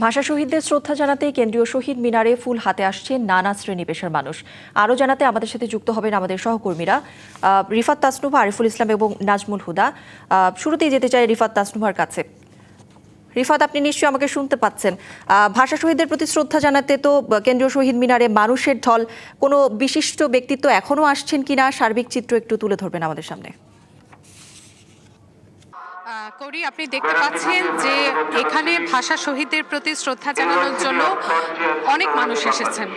ভাষা শহীদদের শ্রদ্ধা জানাতে কেন্দ্রীয় শহীদ মিনারে ফুল হাতে আসছে নানা শ্রেণী পেশার মানুষ। আরও জানাতে আমাদের সাথে যুক্ত হবেন আমাদের সহকর্মীরা রিফাত তাসনুভা, আরিফুল ইসলাম এবং নাজমুল হুদা। শুরুতেই যেতে চাই রিফাত তাসনুভার কাছে। রিফাত, আপনি নিশ্চয়ই আমাকে শুনতে পাচ্ছেন। ভাষা শহীদদের প্রতি শ্রদ্ধা জানাতে তো কেন্দ্রীয় শহীদ মিনারে মানুষের ঢল, কোনো বিশিষ্ট ব্যক্তিত্ব এখনও আসছেন কিনা সার্বিক চিত্র একটু তুলে ধরবেন আমাদের সামনে। করি, আপনি দেখতে পাচ্ছেন যে এখানে ভাষা শহীদদের প্রতি শ্রদ্ধা জানানোর জন্য অনেক মানুষ এসেছেন।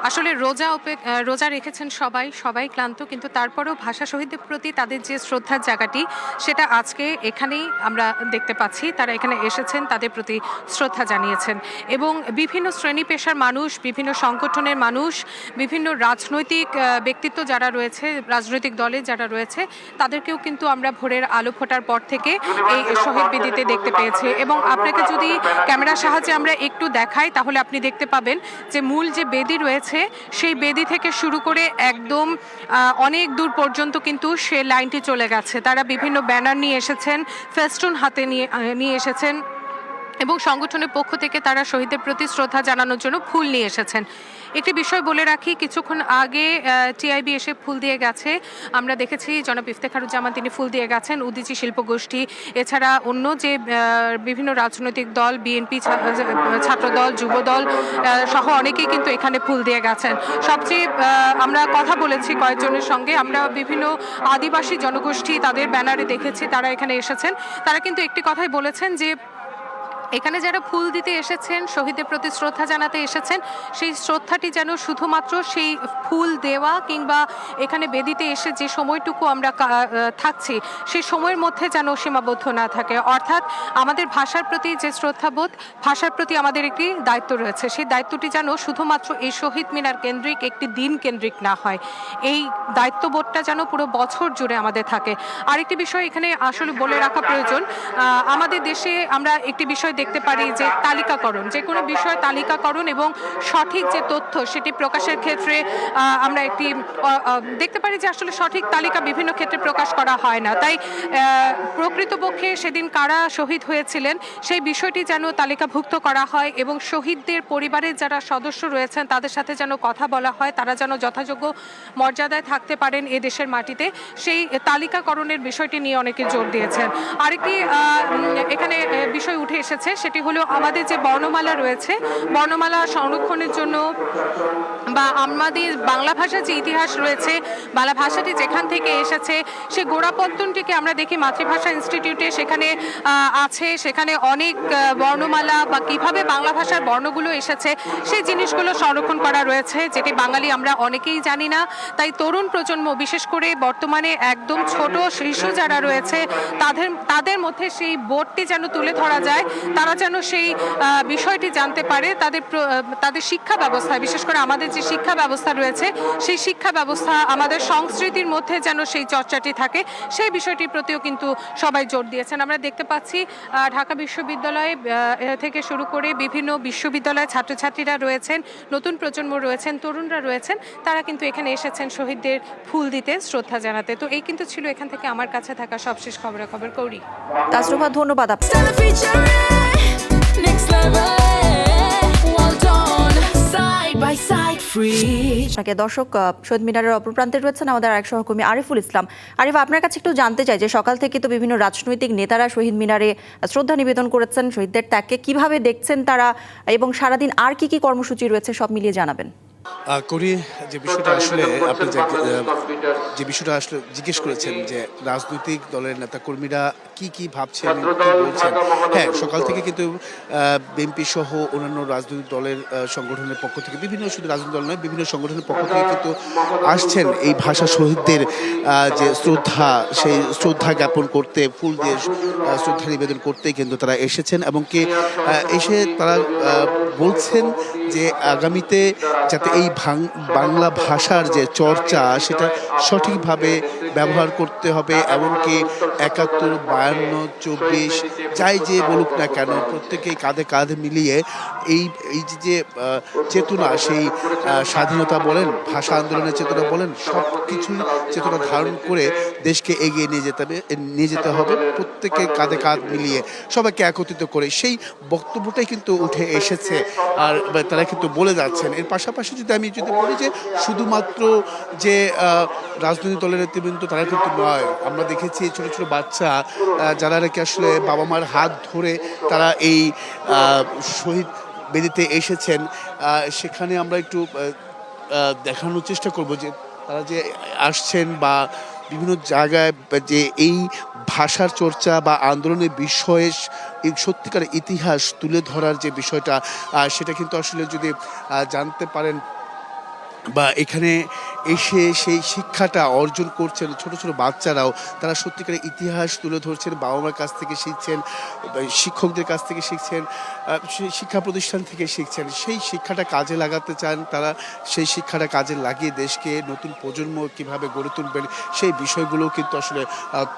আসলে রোজা রেখেছেন সবাই ক্লান্ত, কিন্তু তারপরেও ভাষা শহীদদের প্রতি তাদের যে শ্রদ্ধার জায়গাটি সেটা আজকে এখানেই আমরা দেখতে পাচ্ছি। তারা এখানে এসেছেন, তাদের প্রতি শ্রদ্ধা জানিয়েছেন এবং বিভিন্ন শ্রেণী পেশার মানুষ, বিভিন্ন সংগঠনের মানুষ, বিভিন্ন রাজনৈতিক ব্যক্তিত্ব যারা রয়েছে, রাজনৈতিক দলে যারা রয়েছে, তাদেরকেও কিন্তু আমরা ভোরের আলো ফোটার পর থেকে এই শহীদ বেদিতে দেখতে পেয়েছি। এবং আপনাকে যদি ক্যামেরার সাহায্যে আমরা একটু দেখাই তাহলে আপনি দেখতে পাবেন যে মূল যে বেদি রয়েছে সেই বেদি থেকে শুরু করে একদম অনেক দূর পর্যন্ত কিন্তু সে লাইনটি চলে গেছে। তারা বিভিন্ন ব্যানার নিয়ে এসেছেন, ফেস্টুন হাতে নিয়ে এসেছেন এবং সংগঠনের পক্ষ থেকে তারা শহীদদের প্রতি শ্রদ্ধা জানানোর জন্য ফুল নিয়ে এসেছেন। একটি বিষয় বলে রাখি, কিছুক্ষণ আগে টিআইবি এসে ফুল দিয়ে গেছে। আমরা দেখেছি জনাব ইফতেখারুজ্জামান তিনি ফুল দিয়ে গেছেন, উদীচী শিল্পগোষ্ঠী, এছাড়া অন্য যে বিভিন্ন রাজনৈতিক দল, বিএনপি, ছাত্রদল, যুবদল সহ অনেকেই কিন্তু এখানে ফুল দিয়ে গেছেন। সবচেয়ে আমরা কথা বলেছি কয়েকজনের সঙ্গে, আমরা বিভিন্ন আদিবাসী জনগোষ্ঠী তাদের ব্যানারে দেখেছি, তারা এখানে এসেছেন। তারা কিন্তু একটি কথাই বলেছেন যে এখানে যারা ফুল দিতে এসেছেন, শহীদদের প্রতি শ্রদ্ধা জানাতে এসেছেন, সেই শ্রদ্ধাটি যেন শুধুমাত্র সেই ফুল দেওয়া কিংবা এখানে বেদিতে এসে যে সময়টুকু আমরা থাকছি সেই সময়ের মধ্যে যেন সীমাবদ্ধ না থাকে। অর্থাৎ আমাদের ভাষার প্রতি যে শ্রদ্ধাবোধ, ভাষার প্রতি আমাদের একটি দায়িত্ব রয়েছে, সেই দায়িত্বটি যেন শুধুমাত্র এই শহীদ মিনার কেন্দ্রিক, একটি দিন কেন্দ্রিক না হয়। এই দায়িত্ববোধটা যেন পুরো বছর জুড়ে আমাদের থাকে। আরেকটি বিষয় এখানে আসলে বলে রাখা প্রয়োজন, আমাদের দেশে আমরা একটি বিষয় দেখতে পারি যে তালিকাকরণ, যে কোনো বিষয় তালিকাকরণ এবং সঠিক যে তথ্য সেটি প্রকাশের ক্ষেত্রে আমরা একটি দেখতে পারি যে আসলে সঠিক তালিকা বিভিন্ন ক্ষেত্রে প্রকাশ করা হয় না। তাই প্রকৃতপক্ষে সেদিন কারা শহীদ হয়েছিলেন সেই বিষয়টি যেন তালিকাভুক্ত করা হয় এবং শহীদদের পরিবারের যারা সদস্য রয়েছেন তাদের সাথে যেন কথা বলা হয়, তারা যেন যথাযোগ্য মর্যাদায় থাকতে পারেন এ দেশের মাটিতে, সেই তালিকাকরণের বিষয়টি নিয়ে অনেকে জোর দিয়েছেন। আরেকটি এখানে বিষয় উঠে এসেছে, সেটি হলো আমাদের যে বর্ণমালা রয়েছে, বর্ণমালা সংরক্ষণের জন্য বা আমাদের বাংলা ভাষার যে ইতিহাস রয়েছে, বাংলা ভাষাটি যেখান থেকে এসেছে সেই গোড়াপত্তনটিকে আমরা দেখি মাতৃভাষা ইনস্টিটিউটে সেখানে আছে, সেখানে অনেক বর্ণমালা বা কিভাবে বাংলা ভাষার বর্ণগুলো এসেছে সেই জিনিসগুলো সংরক্ষণ করা রয়েছে, যেটি বাঙালি আমরা অনেকেই জানি না। তাই তরুণ প্রজন্ম, বিশেষ করে বর্তমানে একদম ছোট শিশু যারা রয়েছে তাদের মধ্যে সেই বোধটি যেন তুলে ধরা যায়, তারা যেন সেই বিষয়টি জানতে পারে। তাদের শিক্ষা ব্যবস্থা, বিশেষ করে আমাদের যে শিক্ষা ব্যবস্থা রয়েছে সেই শিক্ষা ব্যবস্থা, আমাদের সংস্কৃতির মধ্যে যেন সেই চর্চাটি থাকে, সেই বিষয়টির প্রতিও কিন্তু সবাই জোর দিয়েছেন। আমরা দেখতে পাচ্ছি ঢাকা বিশ্ববিদ্যালয় থেকে শুরু করে বিভিন্ন বিশ্ববিদ্যালয়ের ছাত্রছাত্রীরা রয়েছেন, নতুন প্রজন্ম রয়েছেন, তরুণরা রয়েছেন, তারা কিন্তু এখানে এসেছেন শহীদদের ফুল দিতে, শ্রদ্ধা জানাতে। তো এই কিন্তু ছিল এখান থেকে আমার কাছে থাকা সবশেষ খবরাখবর। কৌরি, তাসনুভা, ধন্যবাদ আপনাকে। দর্শক, শহীদ মিনারের অপর প্রান্তে রয়েছেন আমাদের আরেক সহকর্মী আরিফুল ইসলাম। আরিফ, আপনার কাছে একটু জানতে চাই যে সকাল থেকে তো বিভিন্ন রাজনৈতিক নেতারা শহীদ মিনারে শ্রদ্ধা নিবেদন করেছেন, শহীদদের ত্যাগকে কিভাবে দেখছেন তারা এবং সারাদিন আর কি কি কর্মসূচি রয়েছে সব মিলিয়ে জানাবেন। করি, যে বিষয়টা আসলে আপনি যে বিষয়টা আসলে জিজ্ঞেস করেছেন যে রাজনৈতিক দলের নেতাকর্মীরা কি ভাবছেন, কি বলছেন। হ্যাঁ, সকাল থেকে কিন্তু বিএনপি সহ অন্যান্য রাজনৈতিক দলের সংগঠনের পক্ষ থেকে, শুধু রাজনৈতিক দল নয়, বিভিন্ন সংগঠনের পক্ষ থেকে কিন্তু আসছেন এই ভাষা শহীদদের যে শ্রদ্ধা, সেই শ্রদ্ধা জ্ঞাপন করতে, ফুল দিয়ে শ্রদ্ধা নিবেদন করতে কিন্তু তারা এসেছেন এবং এসে তারা বলছেন যে আগামীতে যাতে এই বাংলা ভাষার যে চর্চা সেটা সঠিকভাবে ব্যবহার করতে হবে, এমনকি ৭১, ৫২, ২৪ যাই যে বলুক না কেন প্রত্যেকেই কাঁধে কাঁধ মিলিয়ে এই এই যে চেতনা, সেই স্বাধীনতা বলেন, ভাষা আন্দোলনের চেতনা বলেন, সব কিছুই চেতনা ধারণ করে দেশকে এগিয়ে নিয়ে যেতে হবে প্রত্যেকে কাঁধে কাঁধ মিলিয়ে, সবাইকে একত্রিত করে। সেই বক্তব্যটাই কিন্তু উঠে এসেছে আর তারা কিন্তু বলে যাচ্ছেন। এর পাশাপাশি আমি যদি বলি যে শুধুমাত্র যে রাজনৈতিক দলের নেতৃবৃন্দ তারা কিন্তু নয়, আমরা দেখেছি ছোট ছোট বাচ্চা যারা নাকি আসলে বাবা মার হাত ধরে তারা এই শহীদ বেদিতে এসেছেন, সেখানে আমরা একটু দেখানোর চেষ্টা করব যে তারা যে আসছেন বা বিভিন্ন জায়গায় যে এই ভাষার চর্চা বা আন্দোলনের বিষয়ে এই সত্যিকার ইতিহাস তুলে ধরার যে বিষয়টা, সেটা কিন্তু আসলে যদি জানতে পারেন বা এখানে এসে সেই শিক্ষাটা অর্জন করছেন ছোট ছোট বাচ্চারাও, তারা সত্যিকারের ইতিহাস তুলে ধরছেন, বাবা মার কাছ থেকে শিখছেন, শিক্ষকদের কাছ থেকে শিখছেন, সেই শিক্ষা প্রতিষ্ঠান থেকে শিখছেন। সেই শিক্ষাটা কাজে লাগাতে চান তারা, সেই শিক্ষাটা কাজে লাগিয়ে দেশকে নতুন প্রজন্ম কিভাবে গড়ে তুলবেন সেই বিষয়গুলো কিন্তু আসলে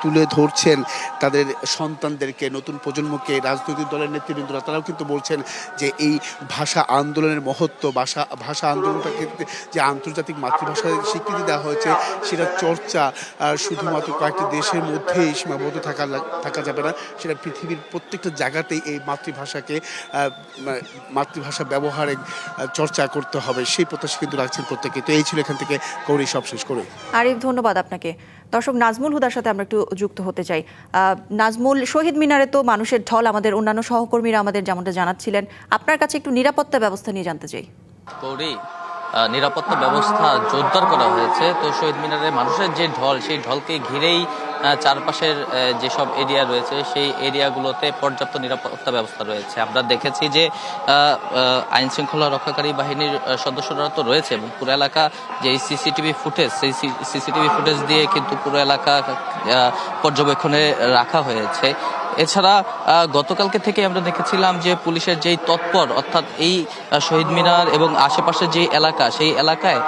তুলে ধরছেন তাদের সন্তানদেরকে, নতুন প্রজন্মকে। রাজনৈতিক দলের নেতৃবৃন্দরা তারাও কিন্তু বলছেন যে এই ভাষা আন্দোলনের মহত্ব, ভাষা আন্দোলনটাকে যে আন্তর্জাতিক মাতৃভাষায় স্বীকৃতি দেওয়া হয়েছে, সেটা চর্চা শুধুমাত্র কয়েকটি দেশের মধ্যেই সীমাবদ্ধ থাকা যাবে না, সেটা পৃথিবীর প্রত্যেকটা জায়গাতেই এই মাতৃভাষা ব্যবহারে চর্চা করতে হবে, সেই প্রত্যাশা কিন্তু রাখছেন প্রত্যেকে। তো এই ছিল এখান থেকে কৌরি সব শেষ করে। আরিফ, ধন্যবাদ আপনাকে। দর্শক, নাজমুল হুদার সাথে আমরা একটু যুক্ত হতে চাই। নাজমুল, শহীদ মিনারে তো মানুষের ঢল, আমাদের অন্যান্য সহকর্মীরা আমাদের যেমনটা জানাচ্ছিলেন, আপনার কাছে একটু নিরাপত্তা ব্যবস্থা নিয়ে জানতে চাই। কৌরি, নিরাপত্তা ব্যবস্থা জোরদার করা হয়েছে। তো শহীদ মিনারে মানুষের যে ঢল, সেই ঢলকে ঘিরেই চারপাশের যেসব এরিয়া রয়েছে সেই এরিয়াগুলোতে পর্যাপ্ত নিরাপত্তা ব্যবস্থা রয়েছে। আমরা দেখেছি যে আইন শৃঙ্খলা রক্ষাকারী বাহিনীর সদস্যরা তো রয়েছে এবং পুরো এলাকা যে সিসিটিভি ফুটেজ, সেই সিসিটিভি ফুটেজ দিয়ে কিন্তু পুরো এলাকা পর্যবেক্ষণে রাখা হয়েছে। এছাড়া গতকালকে থেকে আমরা দেখেছিলাম যে পুলিশের যেই তৎপর, অর্থাৎ এই শহীদ মিনার এবং আশেপাশের যে এলাকা, সেই এলাকায়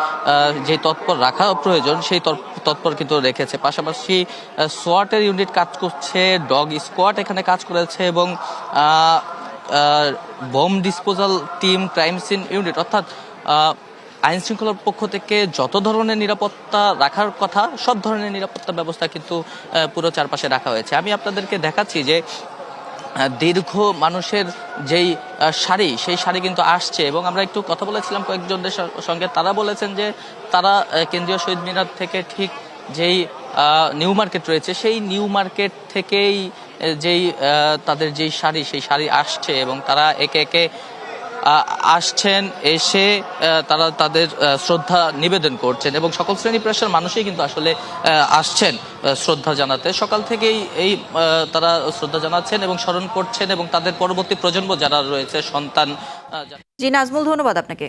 যে তৎপর রাখা প্রয়োজন সেই তৎপর কিন্তু রেখেছে। পাশাপাশি সোয়াটের ইউনিট কাজ করছে, ডগ স্কোয়াড এখানে কাজ করেছে এবং bomb disposal team, crime scene unit, অর্থাৎ আইন শৃঙ্খলার পক্ষ থেকে যত ধরনের নিরাপত্তা রাখার কথা সব ধরনের নিরাপত্তা ব্যবস্থা কিন্তু পুরো চারপাশে রাখা হয়েছে। আমি আপনাদেরকে দেখাচ্ছি যে দীর্ঘ মানুষের যেই সারি, সেই সারি কিন্তু আসছে এবং আমরা একটু কথা বলেছিলাম কয়েকজনের সঙ্গে, তারা বলেছেন যে তারা কেন্দ্রীয় শহীদ মিনার থেকে ঠিক যেই নিউ মার্কেট রয়েছে সেই নিউ মার্কেট থেকেই যেই তাদের যেই সারি, সেই সারি আসছে এবং তারা একে একে আসছেন, এসে তারা তাদের শ্রদ্ধা নিবেদন করছেন এবং সকল শ্রেণী পেশার মানুষই কিন্তু আসলে আসছেন শ্রদ্ধা জানাতে। সকাল থেকেই এই তারা শ্রদ্ধা জানাচ্ছেন এবং স্মরণ করছেন এবং তাদের পরবর্তী প্রজন্ম যারা রয়েছে, সন্তান। জি নাজমুল, ধন্যবাদ আপনাকে।